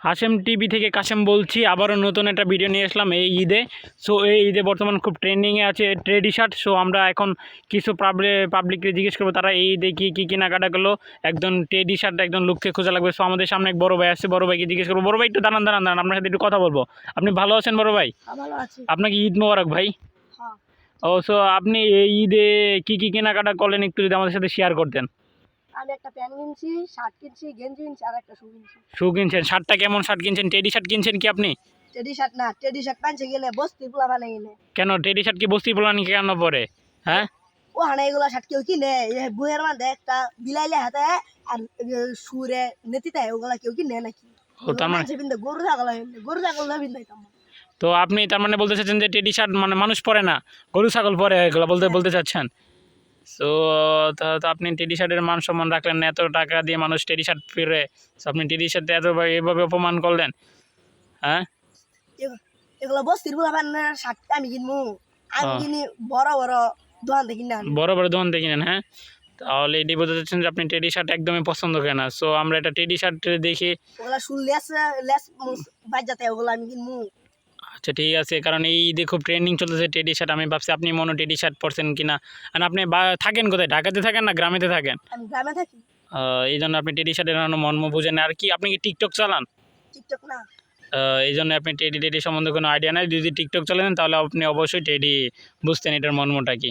Hashem TV থেকে কাশেম বলছি। আবারও নতুন একটা ভিডিও নিয়ে আসলাম এই ঈদে। সো এই ঈদে বর্তমান খুব ট্রেন্ডিংয়ে আছে ট্রেডি শার্ট। সো আমরা এখন কিছু পাবলিককে জিজ্ঞেস করবো তারা এই ঈদে কী কেনাকাটা করলো। একজন ট্রেডি শার্ট একজন লুককে খোঁজা লাগবে। সো আমাদের সামনে এক বড় ভাই আসছে, বড় ভাইকে জিজ্ঞেস করবো। বড় ভাই একটু দাঁড়ান, আপনার সাথে একটু কথা বলবো। আপনি ভালো আছেন বড় ভাই? ভালো আছি। আপনাকে ঈদ মোবারক ভাই। হ্যাঁ। ও সো আপনি এই ঈদে কী কেনাকাটা করলেন একটু যদি আমাদের সাথে শেয়ার করতেন। আমি একটা প্যান্ট কিনছি, শার্ট কিনছি, গেঞ্জি কিনছি আর একটা শু কিনছি। শু কিনছেন? শার্টটা কেমন শার্ট কিনছেন? টেডি শার্ট কিনছেন কি আপনি? টেডি শার্ট না, টেডি শার্ট পাঞ্চে গেলে বস্তি পোলা বানাই গেলে। কেন টেডি শার্ট কি বস্তি পোলানি কেন পরে? হ্যাঁ, ও হানে এগুলা শার্ট কেউ কিনে? বইয়ের মধ্যে একটা বিলাইলে হাতে আর সুরে নেতিতে ওগুলা কেউ কিনে নাকি? ও তার মানে গরু ছাগল না বিন্দাইতাম। তো আপনি তার মানে বলতে চাচ্ছেন যে টেডি শার্ট মানে মানুষ পরে না, গরু ছাগল পরে, এগুলো বলতে চাচ্ছেন। সো তো আপনি টেডি শার্টের মান সম্মান রাখলেন না, এত টাকা দিয়ে মানুষ টেডি শার্ট পরে। সো আপনি টেডি শার্টে এভাবে অপমান করলেন, হ্যাঁ? এগুলো বস্তির পোলা বানানোর শার্ট আমি কিনবো? আমি কিনি বড় বড় দোকান থেকে কিনে আনি। বড় দোকান থেকে কিনেন, হ্যাঁ? তাহলে এটি বলতে চাচ্ছেন যে আপনি টেডি শার্ট একদমই পছন্দ করেন না। সো আমরা একটা টেডি শার্ট দেখি। ওগুলা শুল লেস লেস বাজাতে ওগুলো আমি কিনবো। আচ্ছা ঠিক আছে, কারণ এই ঈদে খুব ট্রেন্ডিং চলতেছে টেডি শার্ট। আমি ভাবছি আপনি মনে টেডি শার্ট পরছেন কিনা। আর আপনি থাকেন কোথায়? ঢাকাতে থাকেন না গ্রামেতে থাকেন? আমি গ্রামে থাকি। এই জন্য আপনি টেডি শার্টের মর্ম বুঝেন না। আর কি আপনি কি টিকটক চালান? টিকটক না। এই জন্য আপনি টেডি সম্বন্ধে কোনো আইডিয়া নাই। যদি টিকটক চালান তাহলে আপনি অবশ্যই টেডি বুঝতেন এটার মর্মটা কি।